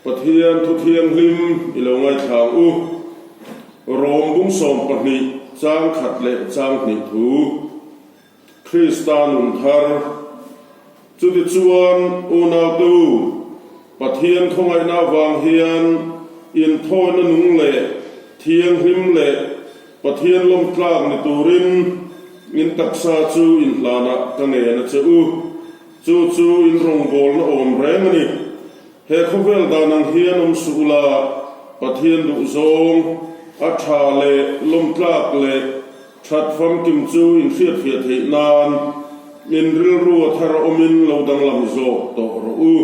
Bát Hiền Thu Thiêng Lim ilo ngai thang u Rom bung som pahni chang khat le chang ni thu Christa nun thar chu ti chuan una tu Bát Hiền thongai na wang hian in thoi na nung le thiêng him le Bát Hiền lom tlak ni turin in taksa chu in lana ka nge na chu in rong bol na om reng ani he khovel da nang hian sula Bát Hiền du zong a tha le lom tlak le that fam kim chu in khiat he nan in ril ru thar omin lo dang lam zo to ro u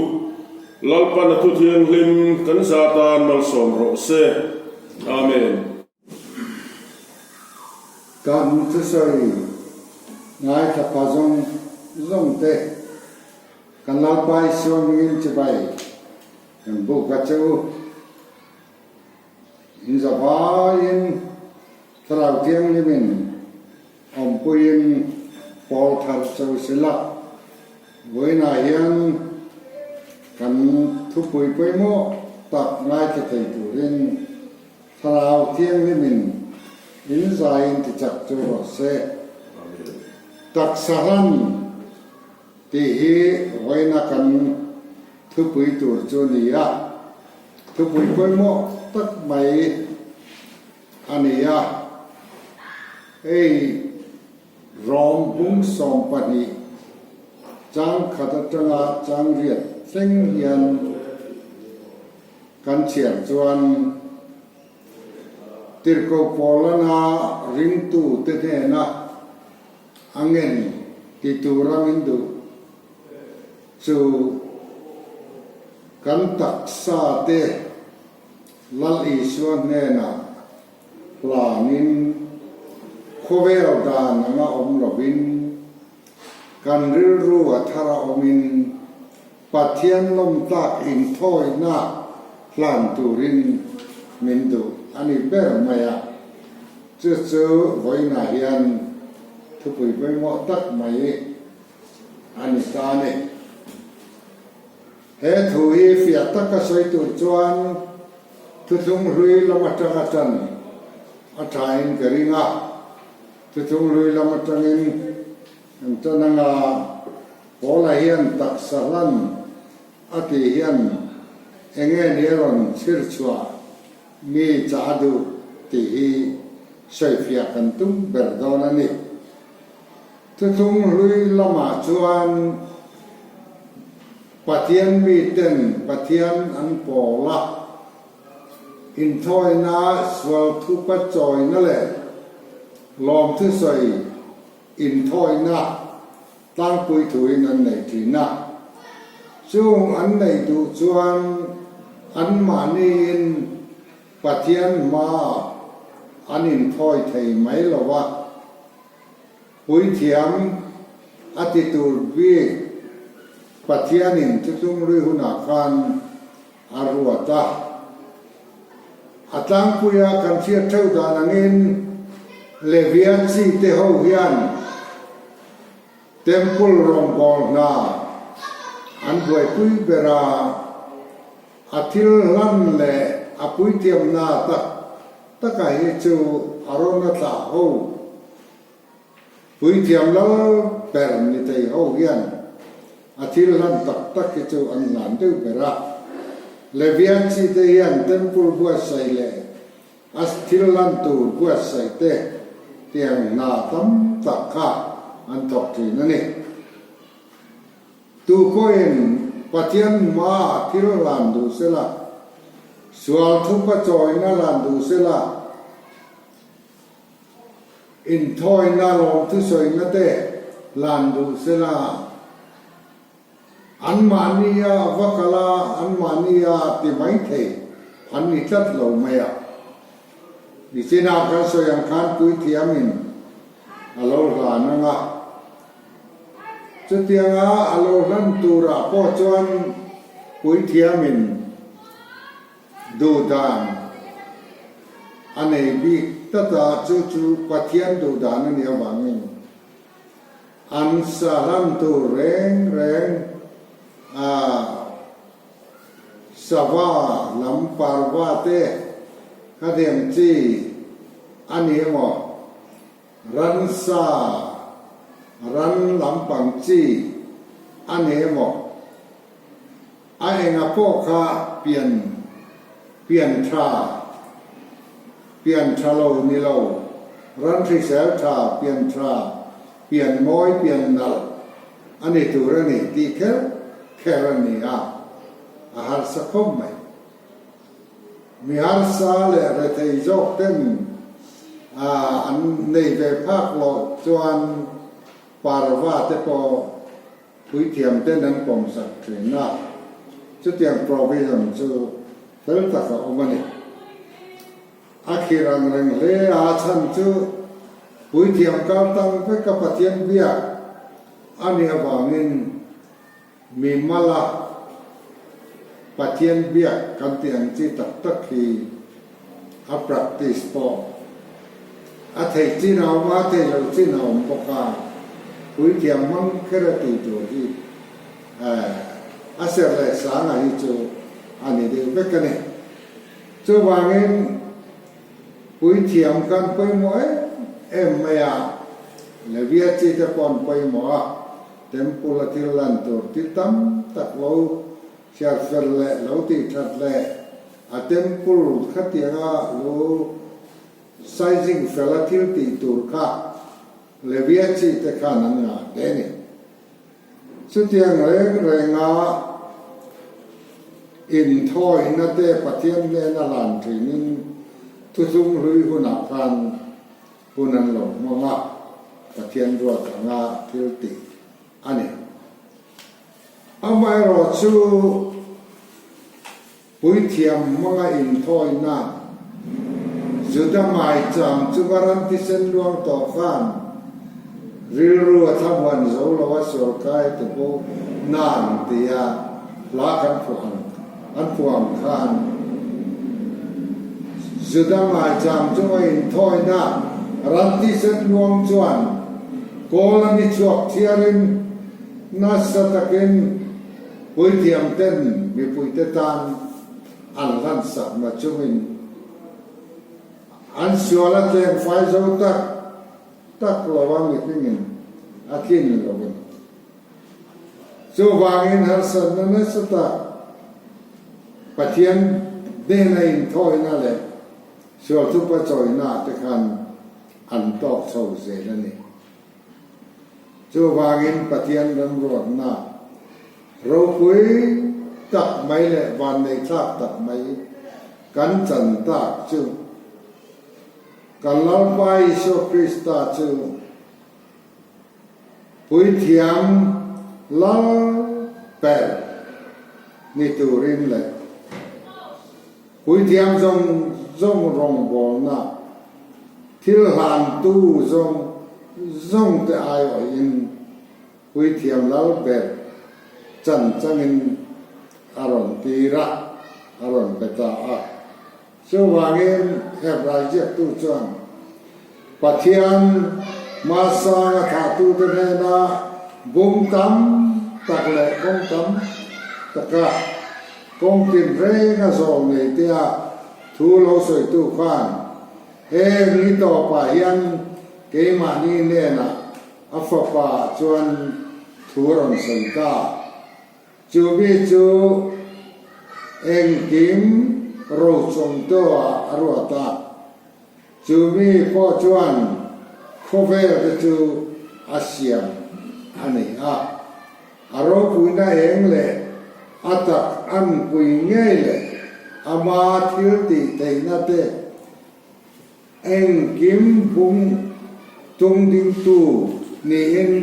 lalpa na Thu Thiêng Lim kan Satan mal som ro se amen kan tu soi ngai ta pa zong te kan la pai suang in che bai kan bu ka chu in za ba in Trao Thiêng Limin om puin Paul thar châu sila với na hian kan thu pui mo tak ngai ta thei turin Trao Thiêng Limin in zain ti chak chu ro se tak sahan ti hi với na kan thu pui tur chu ni a thu pui mo tak mai ania ei rom bung som pani chang khata tanga chang riat seng hian kan chiang chuan tirko polana ring tu te ne na angen ti tu ramin du chu kan tak sa te lal i suan ne na planin khovel dan nga om robin kan ril ru athara omin Bát Hiền lom tlak in thoi na plan turin min du ani ber maya chu voi na hian thu pui mo tak mai ani ta ne he thu hi fiat tak ka soi tu chuan thu thung rui lama tanga chan a thain karinga thu thung rui lama tangin antananga pola hian tak salan ati hian enge neron chir chua mi chadu ti hi soi fia kan tum berdona ni thu thung rui lama chuan Bát Hiền mi ten Bát Hiền an pola in thoi na swal thu pa choi na le lom thu soi in thoi na tang pui thui nan nei thi na chung an nei du chuan an ma ni in Bát Hiền ma an in thoi thei mai lowa pui thiam atitur vi Bát Hiền in chung ri huna khan arwata atang puya kan chia theu da nangin levian si te ho hian temple rong bol na an buai pui bera athil lan le apui tiam na ta ka hi chu arona ta ho pui tiam lo per ni te ho hian athil lan tak ki chu an lan tu bera levian si te hian temple buat sai le as thilan tu buat sai te tiang na tam takha an tok thi na ni tu koin Bát Hiền ma thilan du sela sual thu pa choi na lan du sela in thoi na lom thu soi na te lan du sela Anmania vakala anmania ti mai thei an ni tat lo maya ni sina ka so yang khan pui thiamin alo ra na nga chutianga alo ran tura po chuan pui thiamin du dan anei bi tata chu Bát Hiền du dan ni awangin an sa ram tu reng sava lam parva te kadem chi ani mo ran sa ran lam pang chi ani mo ai nga po kha pian tra lo ni lo ran thi sel tha pian moi pian nal ani tu ra ni ti kher ni a har sa khom mai mi har sa le re thei jok ten an nei ve phak lo chuan parva te po pui thiam ten an pom sak thrin na chu tiang provision chu tel ta ka omani akhirang reng le a chan chu pui thiam kal tang pe ka pathian bia ani awangin mi mala pathian bia kan tiang chi tak hi a practice po a thei chi nào ma thei lo chi nào po ka pui thiam mang khera ti tu hi a ser le sa na hi chu ani de be ka ne chu wangin pui thiam kan poi mo em maya le via chi te pon poi mo a temple til lan tur ti tam tak lo sia fer le lo ti that le a temple khatianga lo sizing fela til ti tur kha le via chi te kha nan nga de ni chu tiang re nga in thoi na te pathian le na lan thinin tu sung hui huna kan hunan lo ma pathian ro ka nga til ti ani amai ro chu pui thiam mga in thoi na juda mai cham chu garan ti sen luang to khan ril ru thamwan zo lo wa sor kai te bo nan tia la kan phuang khan juda mai cham chu in thoi na ran ti sen luang chuan kolani chuak thiarin na satakin pui thiam ten mi pui te tan an lan sak ma chumin an suala te fai zo tak lawang ni pingin akin lawang so wangin har san na sata pathian de na in thoi na le so tu pa choi na te khan an tok so ze na ni so wangin pathian ram ro na ro pui tak mai le van nei thak tak mai kan chan tak chu kalau pai so Krista chu pui thiam la per ni turin le pui thiam zong rong bol na thil han tu zong te ai ở in pui thiam la per chan changin aron tira aron beta a so wangin hep rajek tu chuan pathian masa nga tha tu te na bum tam tak le kong tam taka kong tin re nga zo nei tia thu lo soi tu khan he ni to pa hian ke ma ni ne na afa pa chuan thu ron sai ta chu bi chu eng kim ro chong to ro ta chu mi po chuan khove de chu asiam ani a aro pui na eng le ata an pui nge le ama thil ti te na te eng kim bung tung ding tu ni in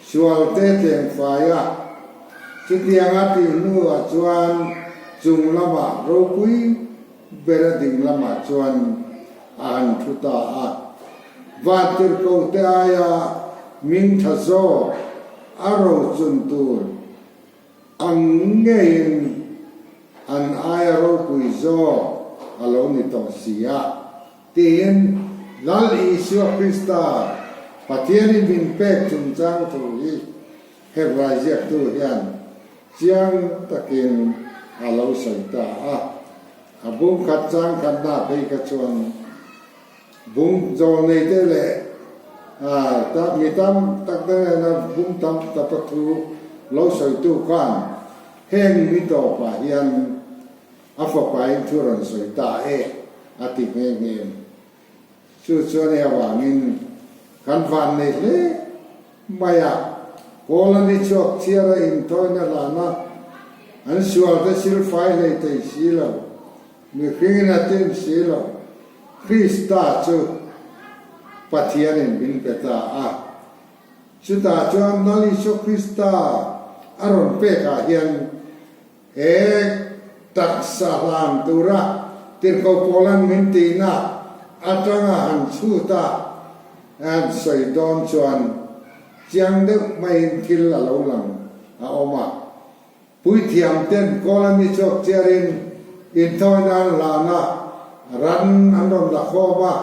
sual te teng fa ya chu tiang a ti nu a chuan chung lama ro pui bera ding lama chuan an thuta a vatir ko te aya min thazo aro chun tu ang ngein an aya ro pui zo alo ni to sia tin lal isu Krista patiani bin pek chung chang tu hi hebrai tu hian chiang takin alo soi ta a bung khat chang khat na phei ka chuan bung zo nei te le ta mi tam tak te na bung tam ta pa thu lo soi tu kan heng mi to pa hian a fo pai thu ron soi ta ati nge nge chu chuan ya wangin kan van nei le maya kolani chok chiara in toina lana an sual ta sil fai le te silo mi khingna tin silo Krista chu pathian in bin peta chu ta chuan nali so Krista aron pe ka hian taksa lam tura tir ko polan min tina atanga han chu ta an soi don chuan chiang de mai kil la lo lang oma pui thiam ten kolam mi chok chiarin in thoinan lana ran andon la khoba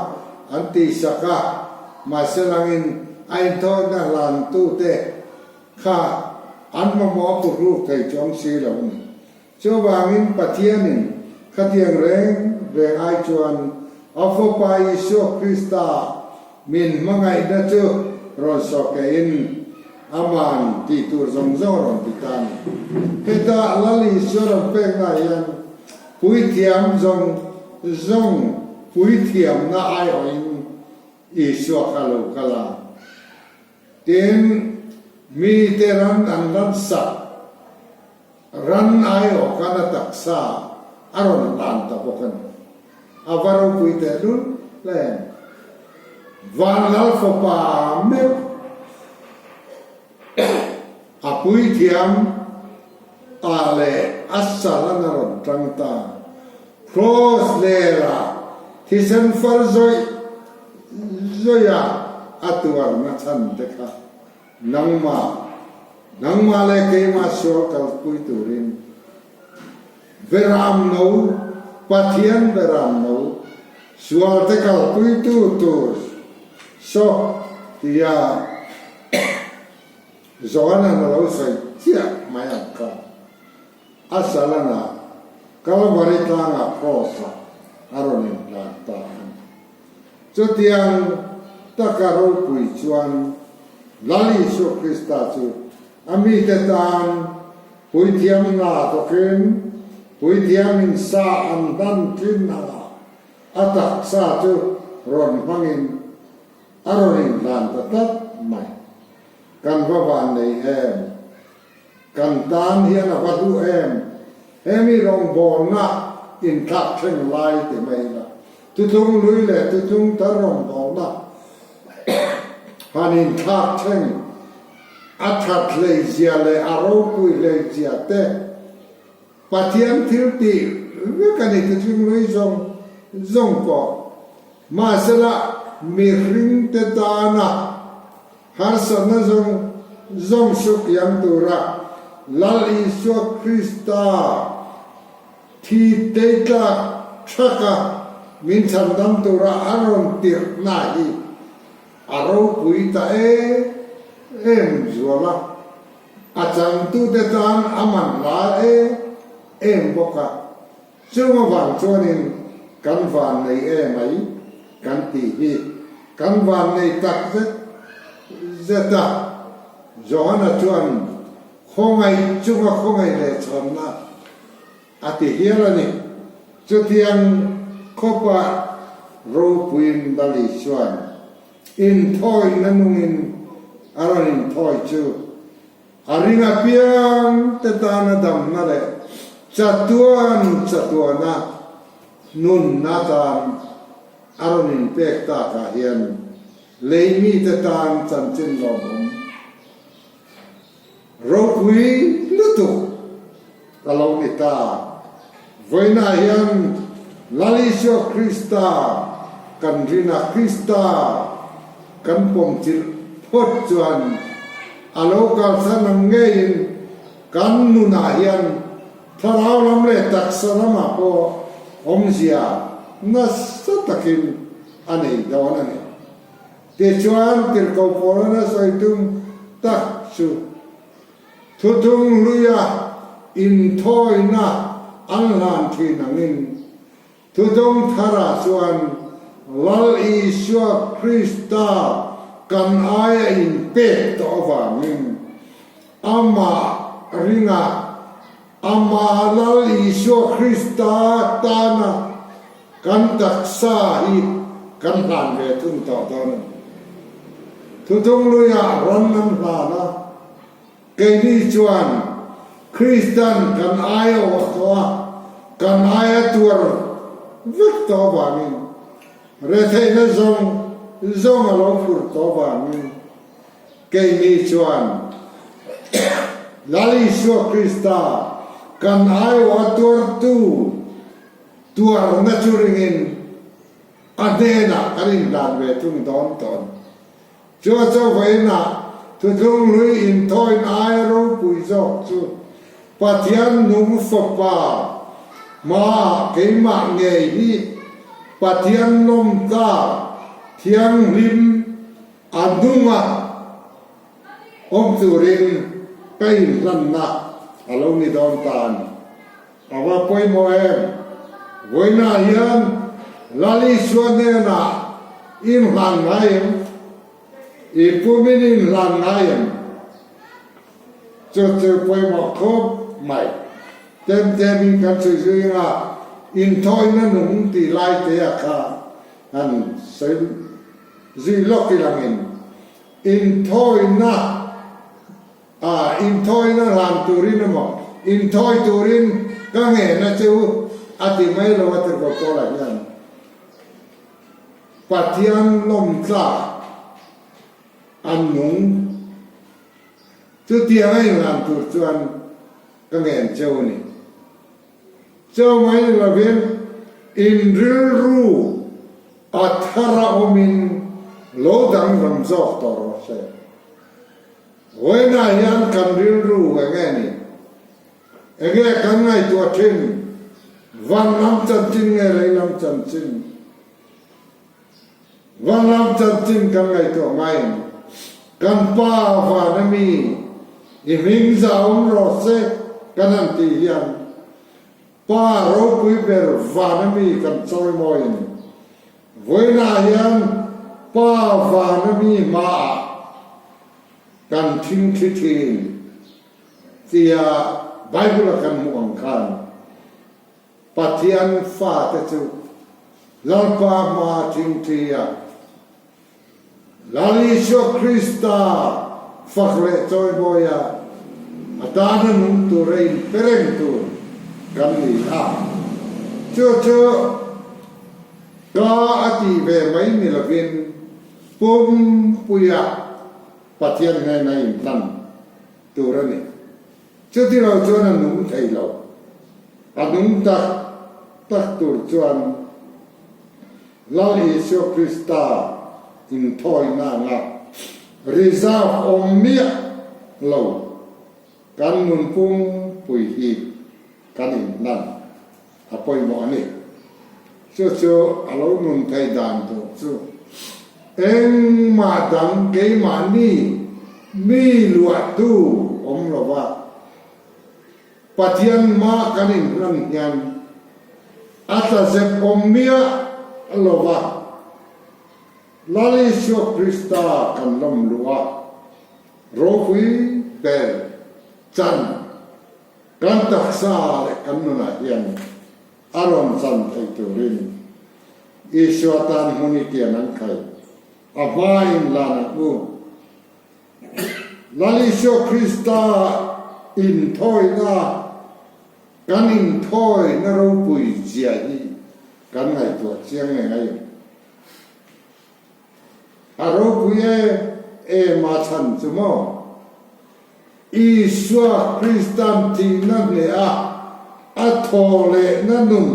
anti saka maselangin ain thoinan lan tu te kha an mo pu ru kai chong si lo ni cho wangin pathianin khatiang reng ai chuan afo pa Isu Krista min mangai na chu ron so ke in aman ti tur zong zong ron pitan heta lali soron pe na yan pui thiam zong zong pui thiam na ai oin Isu khalu kala ten mi te ran an ran sa ran ai o kana taksa aron lan ta pokan avaro pui te dun len van alfa pa me apui thiam ale asala na ron trangta cross lera thisen far zoi zoya atuar na chan dekha nangma le ke ma so kal pui turin veram no pathian veram no sual te kal pui tu so tia zoana na lo sai tia maya ka asalana kalabari tanga prosa aronin la ta cho tiang takaro pui chuan lali so Krista chu ami te tan pui thiam na to ken pui thiam in sa an dan kin na atak sa chu ron hangin aronin lan ta tat mai kan vavan nei kan tan hian a vatu hemi rong bon na in thak theng lai te mai la tu tung lui le tu tung ta rong bon na han in thak theng athat le zia le aro pui le zia te pathian thil ti ve kan tu tung lui zong ko ma sala mi ring te ta na har san na zong suk yang tura lal Isu Krista thi te ta thaka min chan dam tura aron tir na hi aro pui ta zuala achang tu te tan aman la boka chunga wang chuanin kan van nei mai kan ti hi kan van nei tak zeta Johanna chuan khongai chunga khongai le chonna ati hialani chutiang khopa ro puin dali chuan in thoi nanungin aronin thoi chu aringa piang te tana dam na le chatuana nun na tan aronin pek ta ka hian leimi te tan chan chin lo rokui lutu kalau kita voina hian lalisio Krista kan rina Krista kan pom chil phot chuan alo kal sanam ngein kan nuna hian tharau lam le taksanama po omzia na satakin anei dawanani te chuan tir ko porana saitum tak chu thutung luya in thoi na an lan thi nangin thu dong thara chuan lal Isua Krista kan aya in pe to wangin ama ringa ama lal Isua Krista tana kan taksa hi kan lan ve thung to don thu dong luya ron nam la na ke ni chuan Kristan kan aya wa to kan aya tur vik to wangin re thei na zong a lo fur to wangin ke ni chuan lal Isua Krista kan aya wa tur tu tuar na churingin adena karin dan ve tung don ton cho ve na tu tung lui in thoi na ro pui zo chu Pathian nung fopa ma ke ma nge hi Pathian nom ta thiang lim adunga om turin kai lan na alo ni don tan awa poi mo em với na hiền lal Isua ne na im lan ngai ipumin im lan ngai cho poi mo khop mai tem in kan su nga in thoi na nung ti lai te kha an sai zi lok ki langin in thoi na lan turin mo in thoi turin ka nge na chu ati mai lo water ko to la yan Pathian nom tla an nung tu tia mai lan tur chuan ka ngen châu ni châu mai la ven in ril ru athara omin lo dang ram zo to ro se oi na yan kan ril ru nge ni ege kan ngai to thin van lam chan chin nge rei lam chan chin van lam chan chin kan ngai to mai kan pa va na mi i ming za ro se kan an ti hian pa ro pui ber va na mi kan choi moi voi na hian pa va na mi ma kan thing thi thin tia Bible kan muang khan Pathian fa te chu lal pa ma thing thia lal Isua Krista fakle choi boya atana nung tu rein pereng tu kan ni ha cho ka ati ve mai ni la vin pum puya Pathian ngai nai tan tu ra ni cho ti lo cho na nung thei lo anung tak tur chuan lal Isua Krista in thoi na reserve om mia lo kan nun pum pui hi kan in nan apoi mo ani cho alo nun thai dan to chu eng ma dang ke ma ni mi lua tu om lo wa Pathian ma kan in ran yan ata zep om mia lo wa lal Isua Krista kan lam lua ro pui ber chan kan taksa le kan nuna hian aron chan thei turin Isua tan huni tian an khai avain lana mu lal Isua Krista in thoi na kan in thoi na ro pui zia hi kan ngai to chiang ngai aro pui e ma chan chu mo Isua Kristan ti na le a thole na nung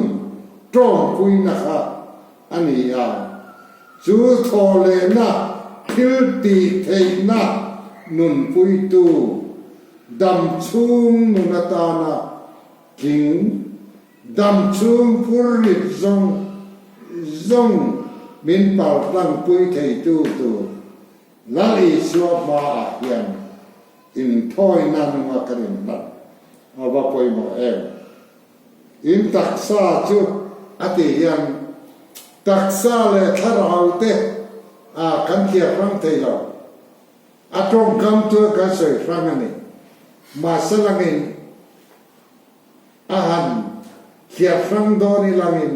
trong pui na kha ani chu thole na thil ti thei na nun pui tu dam chung nun ta na king dam chung pur rit zong min pal tlang pui thei tu lal Isua ma hian in thoi na nunga karin na awa poi mo in taksa chu ati yan taksa le tharau te kan kia rang thei lo atong kam tu ka soi rang ani ma salangin ahan kia rang do ni langin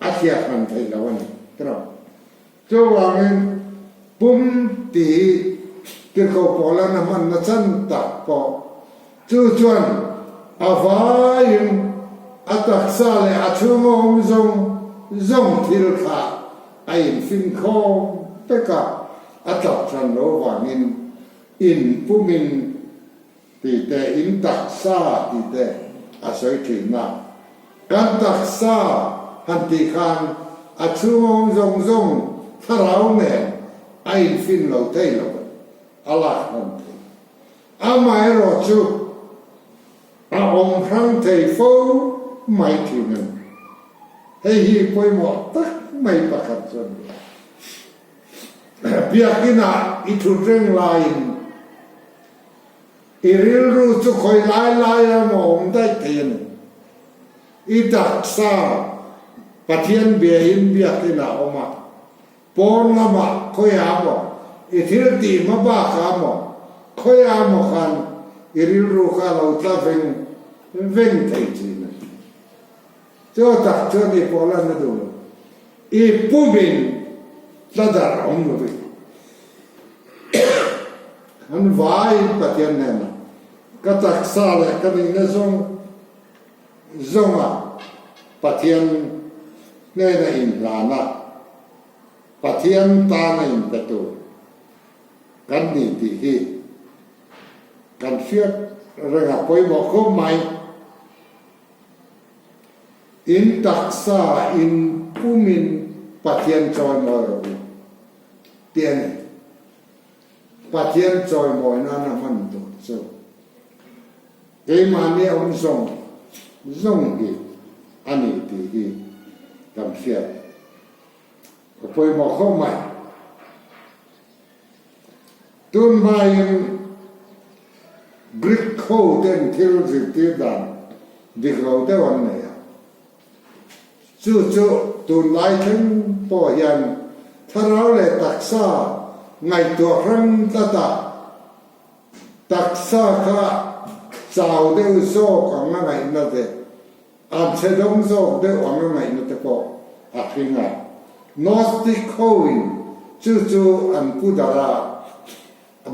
atia rang thei lo ani kro chu wangin pum ti ti ko pola na man na chan tak po chu chuan avayin ataksa le athumom zong thil kha ain fin kho peka atap than lo wangin in pumin ti te in taksa ti te asoi thina kan taksa han ti khan athumom zong tharau ne ain fin lo thei lo ala han amai ro chu ông khang thầy phố mày thì mình hay hi quay mỏ tất mày bạc hạt xuân việc cái nào ít thu rèn lại iril ru chu khoi lai mà ôngได้tiền ít đặc sa phát hiện biển việc cái nào ông mà bốn mà khoi ám mà ít thiếu gì mà ba cả mà khoi ám mà khan iril ru kha lâu ta veng thầy chi này cho đặt cho đi bỏ lên nó đủ y bùn là dar ông rồi anh vai bắt tiền này mà cái đặc sa lại cái này nó zong bắt tiền này là in là na bắt tiền ta là in cái tu cái này thì hi cái phiết rồi gặp bồi bỏ không may in taksa in pumin patien choi moi ro tiền patien choi moi na man do so cái mà ne ông zong hi ani ti hi kam phiat bồi bỏ không may tun mai brick khâu den thil zit dan diklo te wan ne chu tun lai thang po yan tharau le taksa ngai to rang ta taksa kha chao de zo ka ngai na de am che dong zo de wang ngai na te po a khinga gnostic coin chu an pudara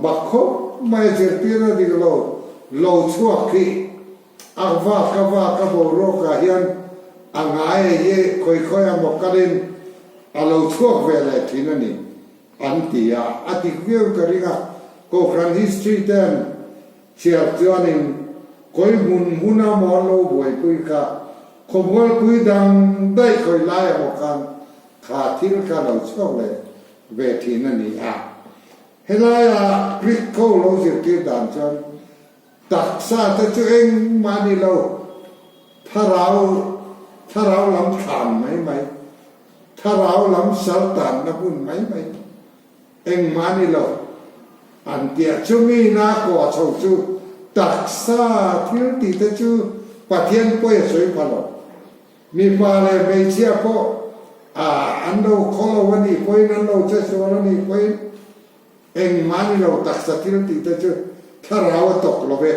bakho mai jerpira diglo lo chuak ki ava ka bo ro ka hian angai ye khoi amokalin alo chuak vele thinani antia atik view karinga ko kran history ten chiar chuanin koi huna mo lo boi pui ka khomol pui dang dai khoi lai amokan kha thil ka lo chuak le ve thinani helaya Greek ko lo zir ti dan chan taksa ta chu eng mani lo tharau lam than mai tharau lam sal tan na bun mai eng mani lo an tia chu mi na ko chau chu taksa thil ti ta chu pathian po ye soi phalo mi pa le me chia po an do kholo wani poi nan lo che so ni poi eng mani lo taksa thil ti ta chu tharau tok lo ve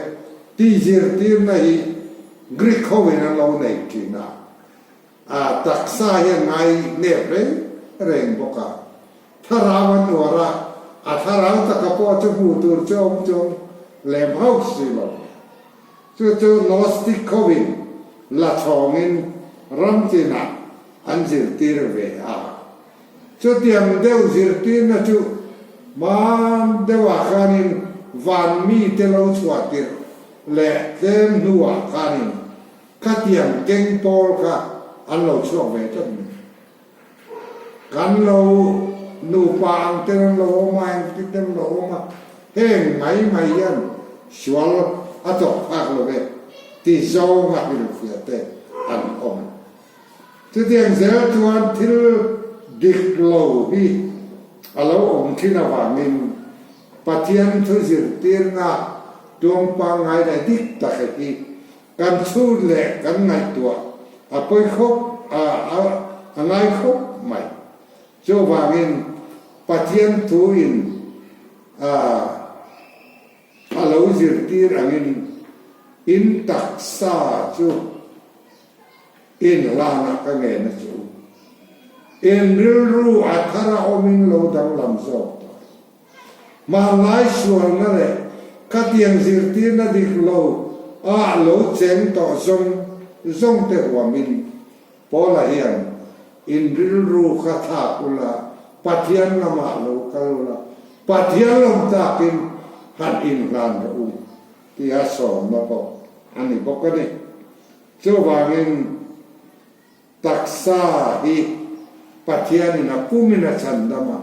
ti zir tir na hi Greek ho ve na lo nei ki na taksa hian ngai nep reng boka tharawan wara tharau ta ka po chu hu tur chom lem house si lo chu gnostic kovin la thongin ram china an zir tir ve chu tiam deu zir tir na chu man dewa khanin van mi te lo chwatir le tem nuwa khanin katiam keng pol ka an lo chuak ve chan kan lo nu pang te lo mai ti tem lo ma heng mai yan swal atok phak lo ve ti zo ma pi lo fia te an om tu tiang zel tuan thil dik lo hi alo om thina wangin pathian thu zir tir na tuang pa ngai da dik ta ki kan chu le kan ngai tua ไปคบไงคบไม่โจวางินปะเทียนทูอินเราจิตตีรังินอินตักซาจูอินลานักเงินจูอินริรูอัธราอมินโลดังลำโซมาไล่ชวนนั่นแหละขัดยังจิตตีนั่นดิโลโลเจงต่อทรงเตหัวมินพอละเอียนอินริรูขัดากุลาปัทยันละมาโลกาลุลาปัทยันลมตากินหันอินลานระอุที่อาสอนมาบอกอันนี้บอกกันนี่เจ้าว่าเงินตักษาฮีปัทยันนะผู้มีนัชันดามา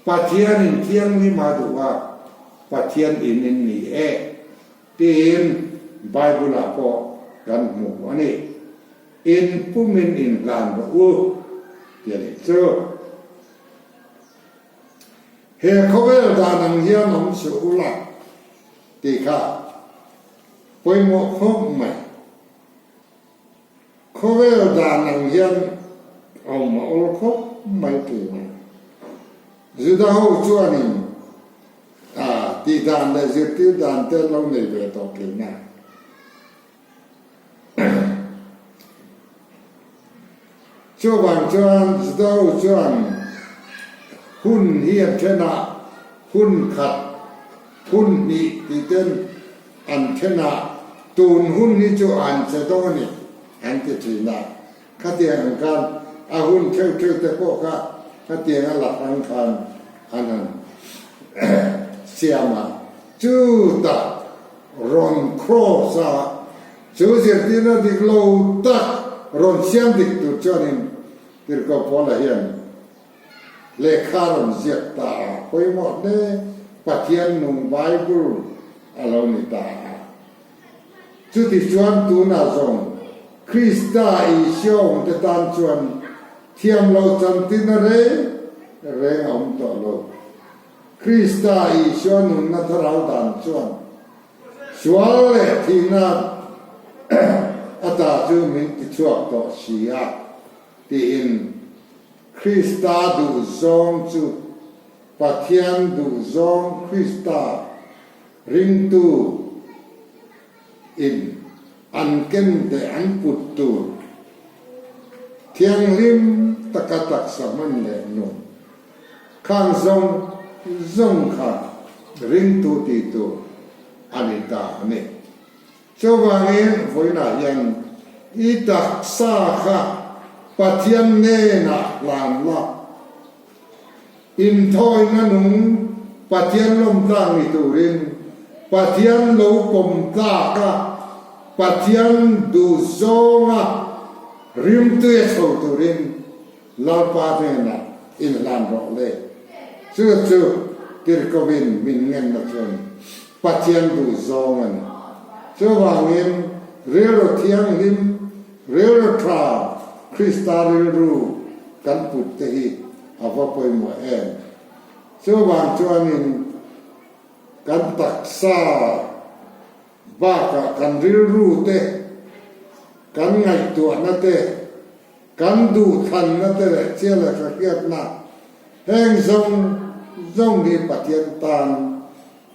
ปัทยันเที่ยงนี้มาดูว่าปัทยันอินนี่ที่อินไบเบิลพอกันหมู่อันนี้อินผู้มีอินลานระอุเดี๋ยวนี้เจ้าเฮเขาเวลดานังเฮียนมสุอุลักตีข้าไปหมกคบใหม่เขาเวลดานังเฮียนเอามาอุลคบไม่ตีมันจุดเอาจวนนี่ตีดานได้จุดที่ดานเต้นเราในเวทกินนะจวนจวนจุดเอาจวนหุ่นเฮียนชนะหุ่นขัดหุ่นนี้ที่เต้นอันชนะตูนหุ่นนี้จะอันจะต้องนี่อันจะทีน่ะข้าเตียงกันหุ่นเชื่อแต่พวกข้าเตียงหลักอังคารอันนั้นเสียมาจูตารอนโครซาจูเสียที่นั่นดิโลตักรอนเสียงดิกตุจอนินที่ก็พอละเฮียนเลขาลมเสียตาไปหมดเลยปัจเจียนนุ่งไบเบิลอะไรนี่ตาจุดที่ชวนตูน่าจงคริสต์อีเชียวแต่ตามชวนเทียมเราจำตินอะไรเรื่องอมต่อโลกคริสต์อีเชียวนุ่งนัทเราตามชวนชวนเลยที่นั่นอาตาจูมินติชวกต่อชียที่อินคริสต์ดูซองจุปัทยันดูซองคริสต์ริงตูอินอันเก็นเดอันปุตตูเทียงลิมตะกะตักสมันเลนุข้างซองข้าริงตูตีตูอันนี้ตาเนี่ยเจ้าว่าเองฝอยน่ะยังอีตักซาข้าปัทยันเนนะลานละอินทอยนันุงปัทยันลมตางอิตุรินปัทยันโลกมตากะปัทยันดูโซงะริมตุเอโซตุรินลาปาเทนะอินลานรอเลชื่อกิรกวินมินเงินนะชนปัทยันดูโซงันเจ้าว่าเงินเรือเทียงลิมเรือทราคริสตาลิรูกันปุตติอาภพยมัวเชื่อว่าจวนนินกันตักษาบ้ากันริรูเตกันไงตัวนั่นเตกันดูทันนั่นเตเชื่อเลยก็เกียบหนักแห่งทรงดีปัทยันตาน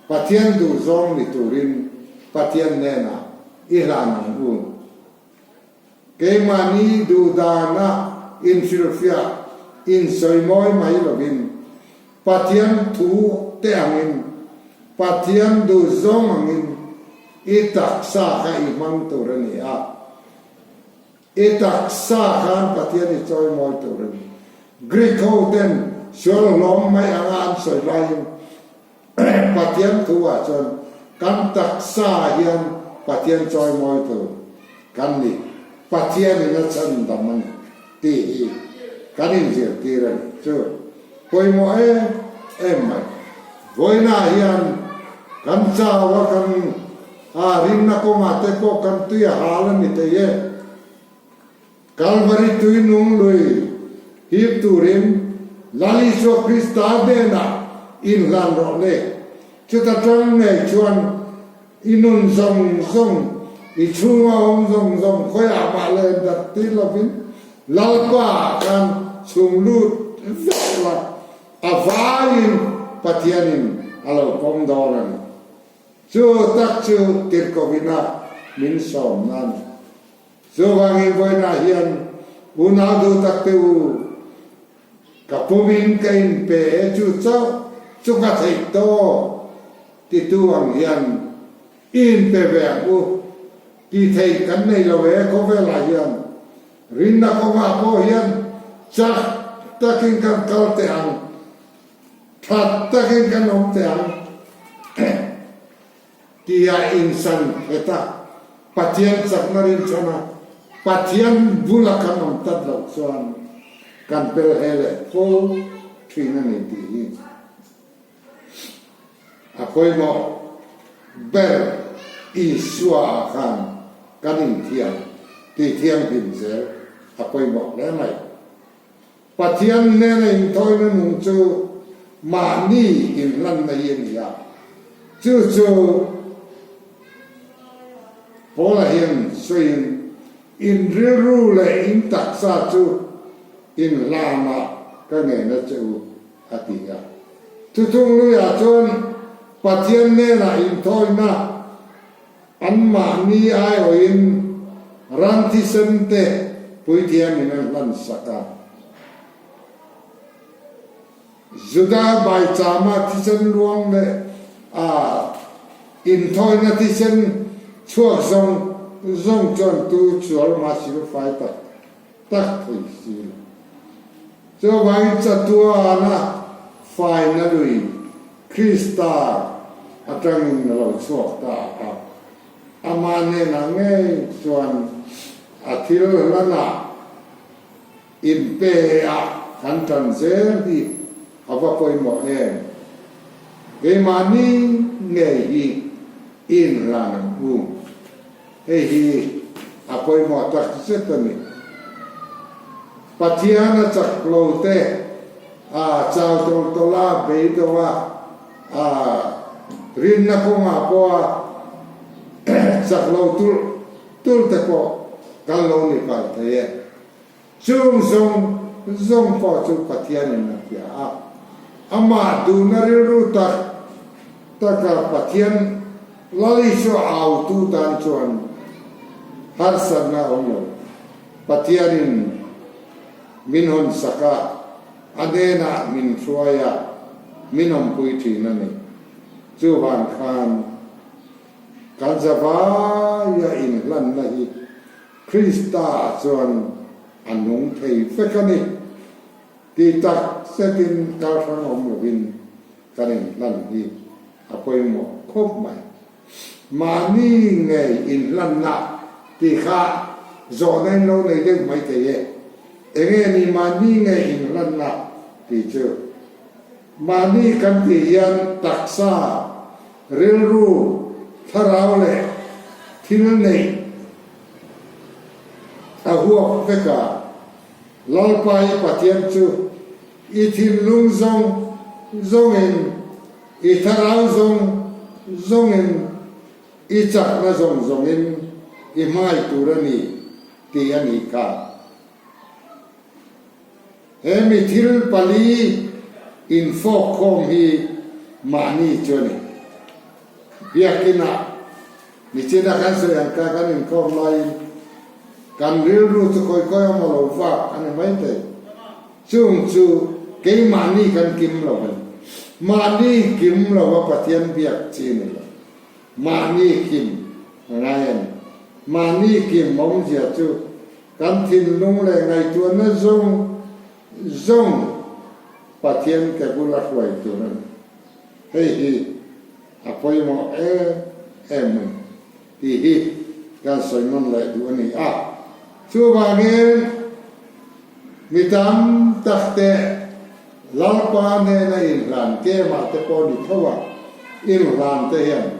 ปัทยันดูทรงนิตุรินปัทยันเนนะอิหลานังอุเกมานีดูดานะอินฟิลฟิอาอินสอยมอยไม่ลบินปัทยันทูเตอังอินปัทยันดูซองอังอินอิตักษาให้มันตัวนี้อิตักษาขันปัทยันอิจอยมอยตัวนี้กรีกเขาเต้นชวนลมไม่อ่านสอยไล่ปัทยันทูอาจนกันตักษาเฮียนปัทยันจอยมอยตัวกันนี่ปัจเจียนนั่นฉันดำมันตีกันอินเสียตีเรื่องเจ้าพอยมัวไม่พอยน่าเฮียนกันเจ้าว่ากันริมนักมาเตโกกันตุยหาลนิเตยกัลวาริตุยนุ่งลุยฮิบตูริมลาลิโซคริสตาเดน่ะอินลันโรเล่จุดตั้งในชวนอินุนซง ichunga om zong khoya ma le dat ti lovin lalpa kan chunglut vela avain patianin alo kom doran chu tak chu tir ko vina min som nan chu wangi boina hian unadu tak te u kapumin kain pe chu chau chu ka thei to ti tu ang hian in pe ve u ti thei kan nei lo ve ko ve la hian rin na ko ma po hian cha takin kan kal te ang that takin kan om te ang tia insan eta patian sak narin chana patian bulakan om tat lo chuan kan pel hele ko thina ni ti apoi mo ber isua kan kanin thiam ti thiam bin ze apoi mo le mai patian ne ne thoi na nu chu ma ni in lan na yen ya chu pola hian soin in riru le in taksa chu in lama ka nge na chu atinga tutung lu ya chon patian ne na in thoi na an ma ni ai o in ran thi sente pui thiam in lan saka juda bai chama thi sen luang le in thoi na thi sen chuak zong chon tu chual ma siu fai tak thui si cho bai cha tua na fai na lui krista atang na lo chuak ta amane na nge chuan athil lana in pe a kan tan zer di ava poi mo e mani nge hi in lana bu hi apoi mo tak setani patiana chak lo te chao to la be to wa rin na ko ma po chak lo tul te ko kal lo ni pa te ye chung zong po chu patiana na ya ama du na ru ta ka patian lali so au tu tan chuan har sarna omlo patianin minhon saka adena min suaya minom pui thi na ni chu van khan kanjava ya in lan na hi krista chuan anung thei fekani ti tak setin kal sang om lovin kanin lan hi apoi mo khop mai mani nge in lan na ti kha zo nen lo nei de mai te ye enge ni mani nge in lan na ti chu mani kan ti yan taksa ril ru tharau le thil nei a huwa peka lalpai patian chu i thil lung zong in i tharau zong in i chak na zong in i mai turani ti ani ka mi thil pali in fok khom hi mani choni biakina ni chena kan so yang ka kan in khom lai kan ril ru chu koi ma lo fa an mai te chung chu ke mani kan kim lo mani kim lo wa patian biak chin lo mani kim ngayan mani kim mong dia chu kan thin lung le ngai tu na zong patian ke gula khwai tu na hi apoi mo em ti hi kan soi mon le du ni chu ba nge mi tam takte lalpa ne na in ran ke ma te po ni thowa in ran te hian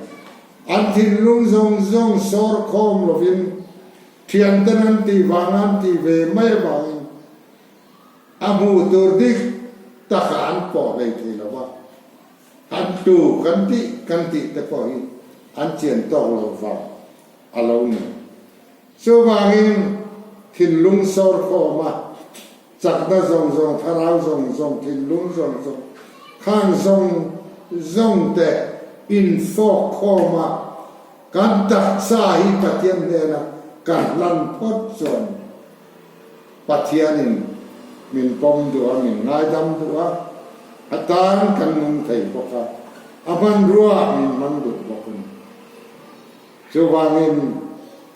an thin lung zong sor khom lovin thian tan ti wangan ti ve mai bang amu tur dik takhan po le thi lo wa an tu kan ti te po hi an chien to lo va alo ni so wangin thin lung sor ko ma chakna zong zong tharau zong zong thin lung zong zong khang zong zong te in so ko ma kan tak sa hi pathian le na kan lan phot zon pathianin min pom dua min ngai dam dua atan kan nung thei ko ka aman ruwa min man du ko kun so wangin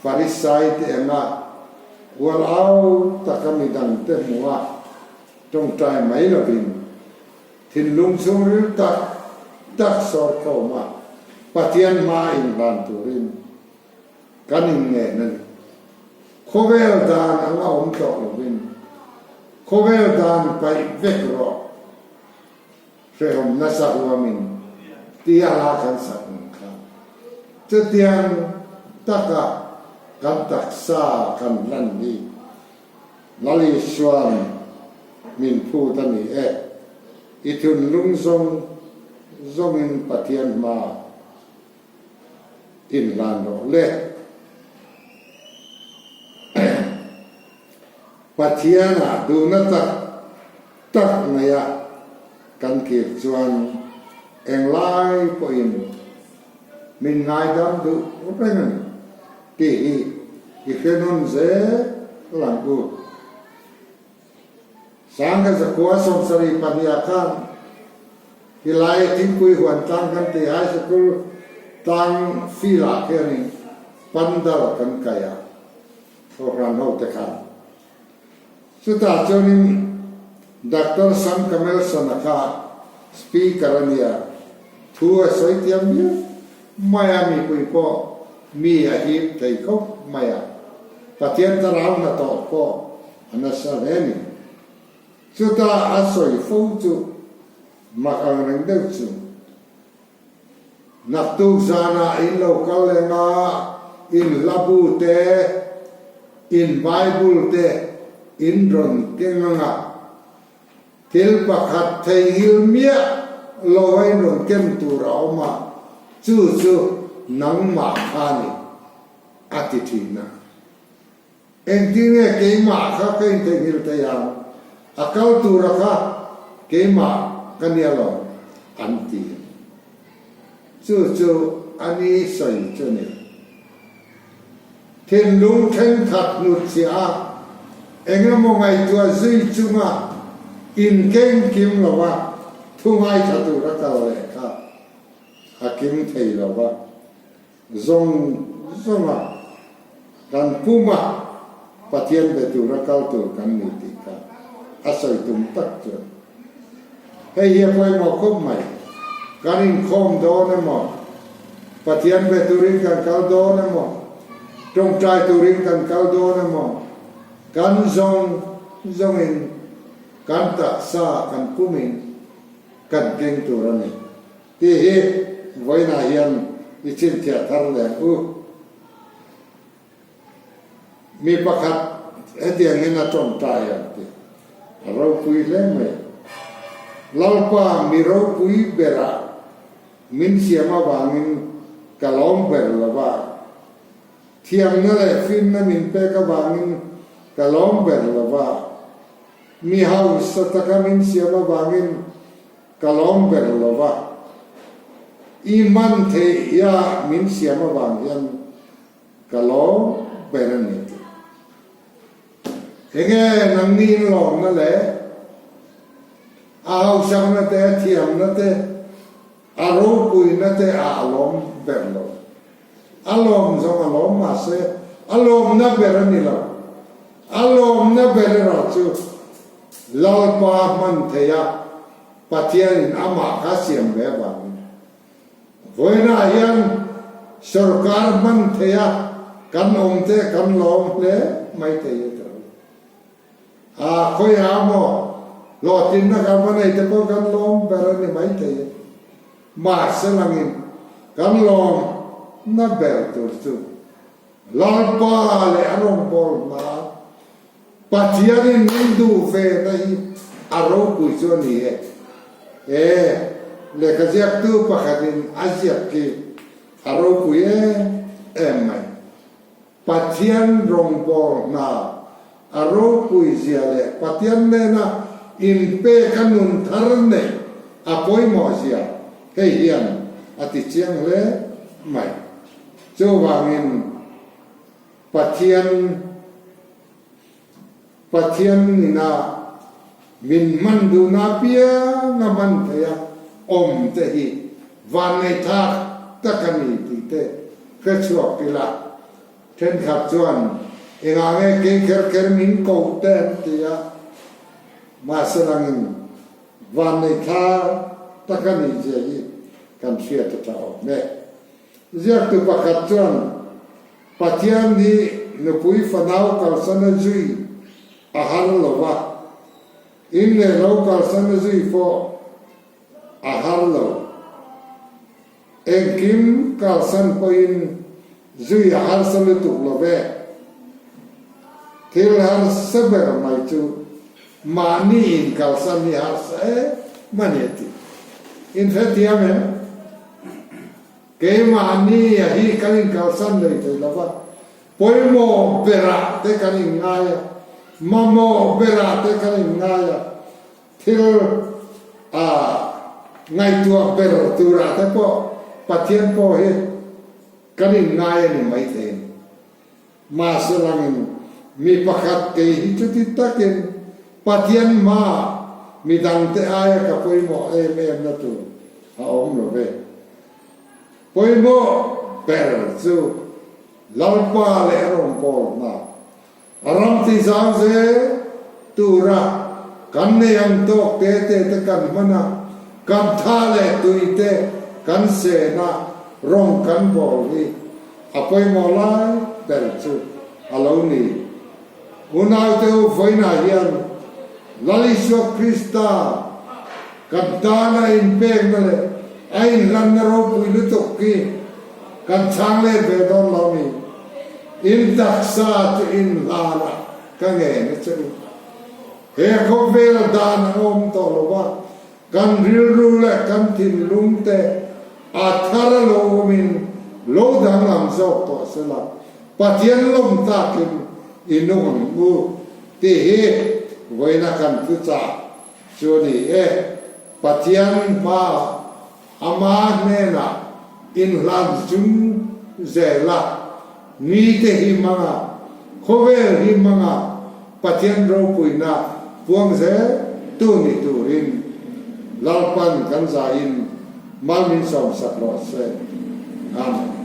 farisai te na wal au takamidang te muwa trong trai mai lo bin thin lung sung ril tak sor ko ma pathian ma in ban turin kanin nge nan khovel dan anga om to lo bin khovel dan pai vek ro hom na sa wa min tia la kan sa ka te tiang taka kan tak sa kan lan ni lali swan min phu ta ni ithun lung song zongin pathian ma in lan ro le pathiana du na tak ngaya kan kir chuan eng lai po in min ngai dam du pengen ti hi fenon ze lang ku sang ka zakwa som sari pania kan hilai tin kui huan tang kan ti hai sakul tang fila ke ni pandal kan kaya so ran ho te kan suta chonin Dr. Sam Kamel Sanaka speaker ania thua soitiam ni Miami kui po mi a hi thei ko maya pathian tarau na to ko anasa reni chuta asoi fu chu makang reng deu chu nak tu zana in local nga in labu te in bible te in ron kenga til pakhat thei hilmia loi ron kem tu rauma chu nang ma khani atitina engdinge ke ma kha ke te hil te ya akal tu rakha ke ma kanialo anti chu ani sai chone thiên lung thanh thật nụt xia engem mo ngai tua zui chunga in ken kim lawa thu ngai thatu ra ta le kha hakim thei lawa zonga kan puma pathian be tu ra kal tu kan ni ti ka asai tum tak chu hei ye poi mo khom mai kan in khom do na mo pathian be tu rin kan kal do na mo trong trai tu rin kan kal do na mo kan zong in kan ta sa kan pumin kan geng tu ra ni ti hi voi na hian ichin thia thar le mi pakhat etiang ina trong trai ya ti ro pui le me lalpa mi ro pui bera min siama wangin kalom ber lawa thiam na le fin na min pe ka wangin kalom ber lawa mi hau sataka min siama wangin kalom ber lawa iman the ya min siama wangin kalom ber ni enge nang ni long na le ao sang na te thiam na te aro pui na te alom ber lo alom zong alom ma se alom na ber ni lo alom na ber ra chu lalpa man the ya pathian ama kha siam be ba voina yan sarkar man the ya kan om te kan lom le mai te ye khoi amo lo tin na kan manai te ko kan lom ber ni mai te ma se langin kan lom na ber tu lalpa le arom bol ma pathian nindu fe nai aro ku cho ni le ka jak tu pakhatin aziak ki aro ku mai Pathian rong por na aro pui zia le pathian le na in pe kanun thar ne apoi mo zia hei hian ati chiang le mai chu wangin pathian na min man du na pia na man thaya om te hi van nei tha takani ti te ke chuak pila then khap chuan enga nge ke ker min ko te tia ma sarangin van nei tha takani je hi kan sia ta ta me ziak tu pakhat chuan pathian ni no pui fanau kal sana zui a hal lova in le local sana zui fo a hal lo en kim kal san poin zui a hal san tu love thil har saber mai chu mani in kal san ni har sa maneti in fetiame ke mani a hi kalin kal san le te lova poimo pera te kalin ngaya mamo pera te kalin ngaya thil a ngai tua per tura te po pathian po he kalin ngaya ni mai the ma salangin mi pakhat ke hi chuti takin pathian ma mi dang te aya ka poimo em na tu a om lo ve poimo per chu lalpa le rong ko na aram ti sang se tura kan ne ang to te kan mana kan tha le tuite kan se na rong kan bol ni apoi mo lai per chu alo ni unau te foi na hian laliswa krista kan dana in pek na le ai lan na ro pui lu tok ki kan chang le be don lo ni in daksa te in lala ka nge na chu he ko vel dan om to lo wa kan ril ru le kan tin lung te a thara lo min lo dang lam zo to se la pathian lom ta kin inung mu te he voina kan tu cha chu ni pathian ma ama ne na in lan chung zela ni te hi manga khovel hi manga pathian ro puina puang ze tu ni tu rin lalpan kan za in malmin som sakro se amen